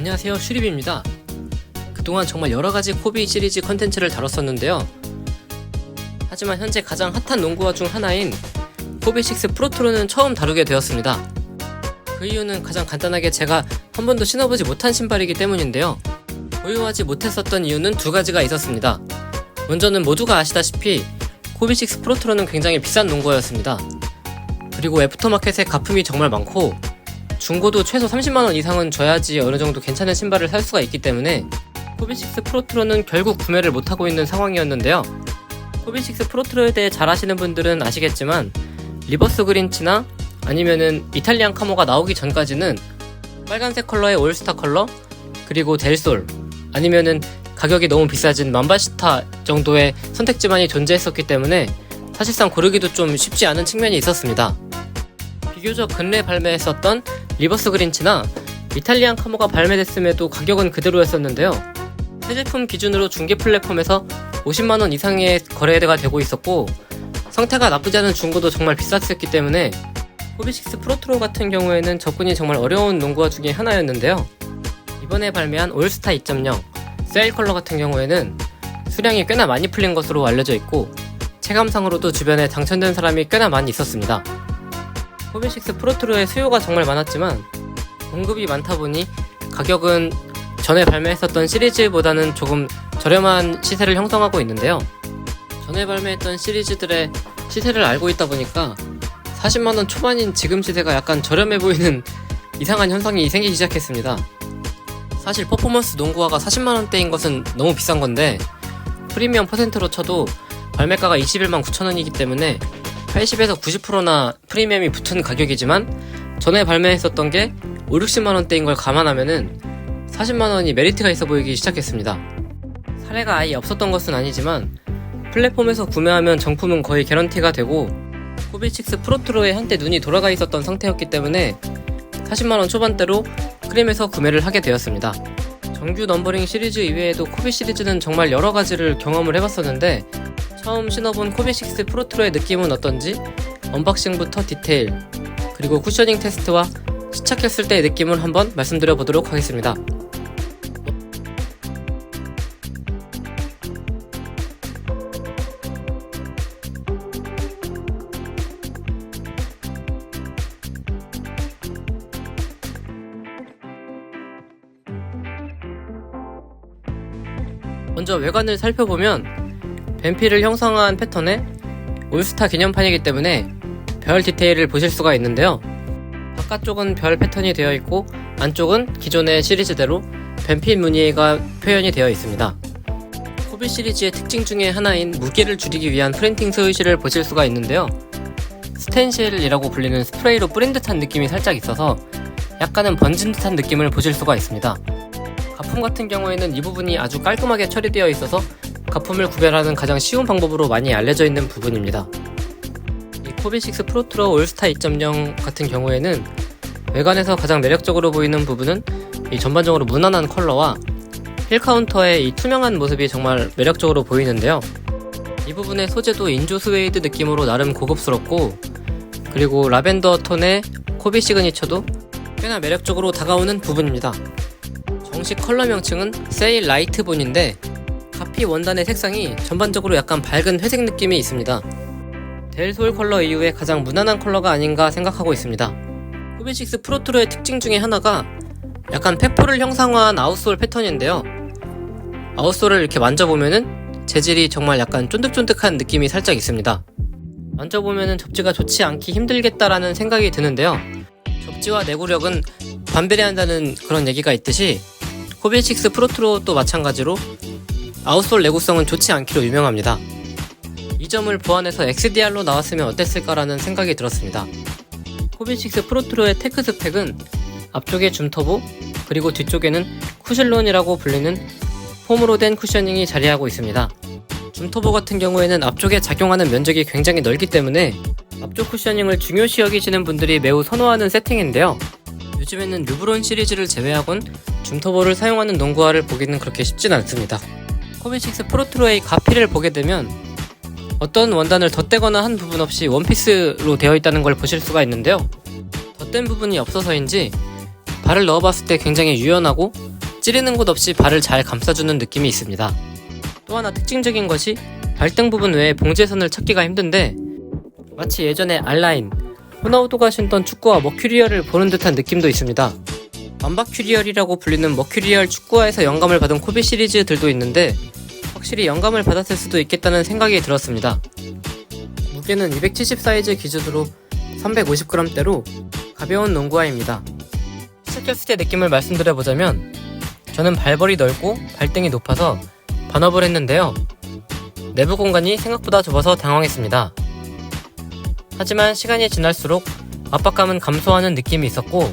안녕하세요, 슈립입니다. 그동안 정말 여러가지 코비 시리즈 컨텐츠를 다뤘었는데요. 하지만 현재 가장 핫한 농구화 중 하나인 코비6 프로토로는 처음 다루게 되었습니다. 그 이유는 가장 간단하게 제가 한 번도 신어보지 못한 신발이기 때문인데요. 보유하지 못했었던 이유는 두 가지가 있었습니다. 먼저는 모두가 아시다시피 코비6 프로토로는 굉장히 비싼 농구화였습니다. 그리고 애프터마켓에 가품이 정말 많고 중고도 최소 30만원 이상은 줘야지 어느정도 괜찮은 신발을 살 수가 있기 때문에 코비6 프로토로는 결국 구매를 못하고 있는 상황이었는데요. 코비6 프로토로에 대해 잘 아시는 분들은 아시겠지만 리버스 그린치나 아니면은 이탈리안 카모가 나오기 전까지는 빨간색 컬러의 올스타 컬러, 그리고 델솔, 아니면은 가격이 너무 비싸진 맘바시타 정도의 선택지만이 존재했었기 때문에 사실상 고르기도 좀 쉽지 않은 측면이 있었습니다. 비교적 근래 발매했었던 리버스 그린치나 이탈리안 카모가 발매됐음에도 가격은 그대로였었는데요. 새 제품 기준으로 중개 플랫폼에서 50만원 이상의 거래가 되고 있었고 상태가 나쁘지 않은 중고도 정말 비쌌었기 때문에 코비6 프로토로 같은 경우에는 접근이 정말 어려운 농구화 중에 하나였는데요. 이번에 발매한 올스타 2.0 세일 컬러 같은 경우에는 수량이 꽤나 많이 풀린 것으로 알려져 있고 체감상으로도 주변에 당첨된 사람이 꽤나 많이 있었습니다. 코비6 프로토로의 수요가 정말 많았지만 공급이 많다 보니 가격은 전에 발매했었던 시리즈보다는 조금 저렴한 시세를 형성하고 있는데요. 전에 발매했던 시리즈들의 시세를 알고 있다 보니까 40만원 초반인 지금 시세가 약간 저렴해 보이는 이상한 현상이 생기기 시작했습니다. 사실 퍼포먼스 농구화가 40만원대인 것은 너무 비싼 건데 프리미엄 퍼센트로 쳐도 발매가가 21만 9천원이기 때문에 80에서 90%나 프리미엄이 붙은 가격이지만 전에 발매했었던 게 5, 60만원대인 걸 감안하면은 40만원이 메리트가 있어 보이기 시작했습니다. 사례가 아예 없었던 것은 아니지만 플랫폼에서 구매하면 정품은 거의 개런티가 되고 코비6 프로토로에 한때 눈이 돌아가 있었던 상태였기 때문에 40만원 초반대로 크림에서 구매를 하게 되었습니다. 정규 넘버링 시리즈 이외에도 코비 시리즈는 정말 여러가지를 경험을 해봤었는데 처음 신어본 코비6 프로토로의 느낌은 어떤지 언박싱부터 디테일 그리고 쿠셔닝 테스트와 시착했을 때의 느낌을 한번 말씀드려 보도록 하겠습니다. 먼저 외관을 살펴보면 뱀피를 형성한 패턴의 올스타 기념판이기 때문에 별 디테일을 보실 수가 있는데요. 바깥쪽은 별 패턴이 되어 있고 안쪽은 기존의 시리즈대로 뱀피 무늬가 표현이 되어 있습니다. 코비 시리즈의 특징 중에 하나인 무게를 줄이기 위한 프린팅 스위시를 보실 수가 있는데요. 스텐실이라고 불리는 스프레이로 뿌린 듯한 느낌이 살짝 있어서 약간은 번진 듯한 느낌을 보실 수가 있습니다. 가품 같은 경우에는 이 부분이 아주 깔끔하게 처리되어 있어서 가품을 구별하는 가장 쉬운 방법으로 많이 알려져 있는 부분입니다. 이 코비6 프로토로 올스타 2.0 같은 경우에는 외관에서 가장 매력적으로 보이는 부분은 이 전반적으로 무난한 컬러와 힐 카운터의 이 투명한 모습이 정말 매력적으로 보이는데요. 이 부분의 소재도 인조 스웨이드 느낌으로 나름 고급스럽고 그리고 라벤더 톤의 코비 시그니처도 꽤나 매력적으로 다가오는 부분입니다. 정식 컬러 명칭은 세일 라이트 본인데 가피 원단의 색상이 전반적으로 약간 밝은 회색 느낌이 있습니다. 델솔 컬러 이후에 가장 무난한 컬러가 아닌가 생각하고 있습니다. 코비6 프로토로의 특징 중에 하나가 약간 팩포를 형상화한 아웃솔 패턴인데요. 아웃솔을 이렇게 만져보면은 재질이 정말 약간 쫀득쫀득한 느낌이 살짝 있습니다. 만져보면은 접지가 좋지 않기 힘들겠다라는 생각이 드는데요. 접지와 내구력은 반비례한다는 그런 얘기가 있듯이 코비6 프로토로도 마찬가지로 아웃솔 내구성은 좋지 않기로 유명합니다. 이 점을 보완해서 XDR로 나왔으면 어땠을까라는 생각이 들었습니다. 코비6 프로토로의 테크 스펙은 앞쪽에 줌터보 그리고 뒤쪽에는 쿠실론이라고 불리는 폼으로 된 쿠셔닝이 자리하고 있습니다. 줌터보 같은 경우에는 앞쪽에 작용하는 면적이 굉장히 넓기 때문에 앞쪽 쿠셔닝을 중요시 여기시는 분들이 매우 선호하는 세팅인데요. 요즘에는 르브론 시리즈를 제외하곤 줌터보를 사용하는 농구화를 보기는 그렇게 쉽진 않습니다. 코비6 프로토로의 가피를 보게 되면 어떤 원단을 덧대거나 한 부분 없이 원피스로 되어 있다는 걸 보실 수가 있는데요. 덧댄 부분이 없어서인지 발을 넣어봤을 때 굉장히 유연하고 찌르는 곳 없이 발을 잘 감싸주는 느낌이 있습니다. 또 하나 특징적인 것이 발등 부분 외에 봉제선을 찾기가 힘든데 마치 예전에 알라인, 호나우도가 신던 축구화 머큐리얼을 보는 듯한 느낌도 있습니다. 완바큐리얼이라고 불리는 머큐리얼 축구화에서 영감을 받은 코비 시리즈들도 있는데 확실히 영감을 받았을 수도 있겠다는 생각이 들었습니다. 무게는 270 사이즈 기준으로 350g대로 가벼운 농구화입니다. 시작했을 때 느낌을 말씀드려보자면 저는 발벌이 넓고 발등이 높아서 반업을 했는데요. 내부 공간이 생각보다 좁아서 당황했습니다. 하지만 시간이 지날수록 압박감은 감소하는 느낌이 있었고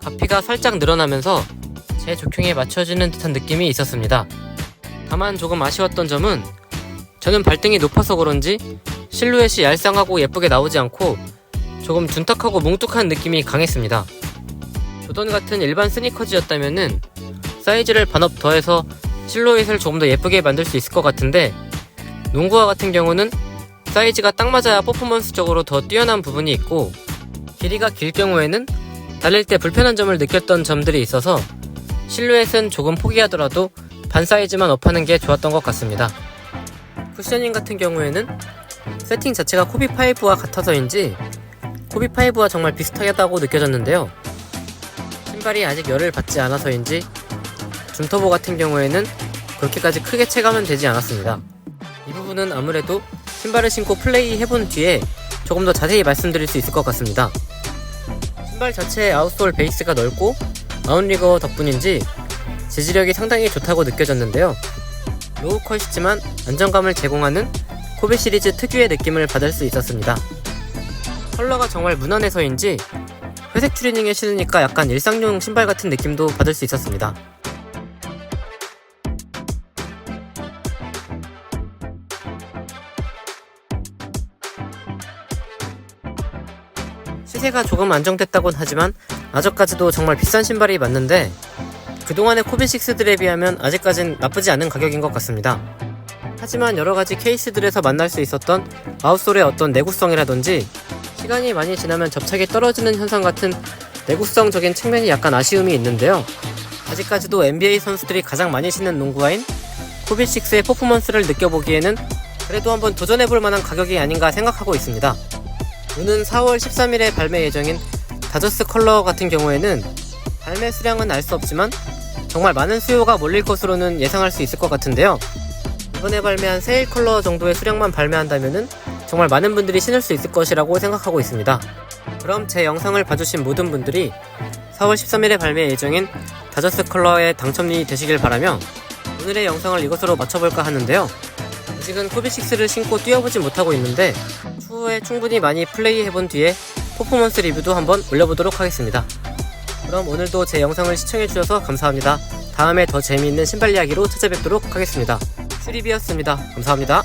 가피가 살짝 늘어나면서 제 족형에 맞춰지는 듯한 느낌이 있었습니다. 다만 조금 아쉬웠던 점은 저는 발등이 높아서 그런지 실루엣이 얄쌍하고 예쁘게 나오지 않고 조금 둔탁하고 뭉툭한 느낌이 강했습니다. 조던 같은 일반 스니커즈였다면은 사이즈를 반업 더해서 실루엣을 조금 더 예쁘게 만들 수 있을 것 같은데 농구화 같은 경우는 사이즈가 딱 맞아야 퍼포먼스적으로 더 뛰어난 부분이 있고 길이가 길 경우에는 달릴 때 불편한 점을 느꼈던 점들이 있어서 실루엣은 조금 포기하더라도 반 사이즈만 업하는 게 좋았던 것 같습니다. 쿠셔닝 같은 경우에는 세팅 자체가 코비5와 같아서인지 코비5와 정말 비슷하다고 느껴졌는데요. 신발이 아직 열을 받지 않아서인지 줌터보 같은 경우에는 그렇게까지 크게 체감은 되지 않았습니다. 이 부분은 아무래도 신발을 신고 플레이 해본 뒤에 조금 더 자세히 말씀드릴 수 있을 것 같습니다. 신발 자체의 아웃솔 베이스가 넓고 아웃리거 덕분인지 재질력이 상당히 좋다고 느껴졌는데요. 로우컷이지만 안정감을 제공하는 코비 시리즈 특유의 느낌을 받을 수 있었습니다. 컬러가 정말 무난해서인지 회색 추리닝에 신으니까 약간 일상용 신발 같은 느낌도 받을 수 있었습니다. 시세가 조금 안정됐다곤 하지만 아직까지도 정말 비싼 신발이 맞는데 그동안의 코비6들에 비하면 아직까진 나쁘지 않은 가격인 것 같습니다. 하지만 여러가지 케이스들에서 만날 수 있었던 아웃솔의 어떤 내구성이라든지 시간이 많이 지나면 접착이 떨어지는 현상 같은 내구성적인 측면이 약간 아쉬움이 있는데요. 아직까지도 NBA 선수들이 가장 많이 신는 농구화인 코비6의 퍼포먼스를 느껴보기에는 그래도 한번 도전해볼 만한 가격이 아닌가 생각하고 있습니다. 오는 4월 13일에 발매 예정인 다저스 컬러 같은 경우에는 발매 수량은 알 수 없지만 정말 많은 수요가 몰릴 것으로는 예상할 수 있을 것 같은데요. 이번에 발매한 세일 컬러 정도의 수량만 발매한다면은 정말 많은 분들이 신을 수 있을 것이라고 생각하고 있습니다. 그럼 제 영상을 봐주신 모든 분들이 4월 13일에 발매 예정인 다저스 컬러에 당첨이 되시길 바라며 오늘의 영상을 이것으로 마쳐볼까 하는데요. 아직은 코비6를 신고 뛰어보지 못하고 있는데 추후에 충분히 많이 플레이해본 뒤에 퍼포먼스 리뷰도 한번 올려보도록 하겠습니다. 그럼 오늘도 제 영상을 시청해주셔서 감사합니다. 다음에 더 재미있는 신발 이야기로 찾아뵙도록 하겠습니다. 슈리비였습니다. 감사합니다.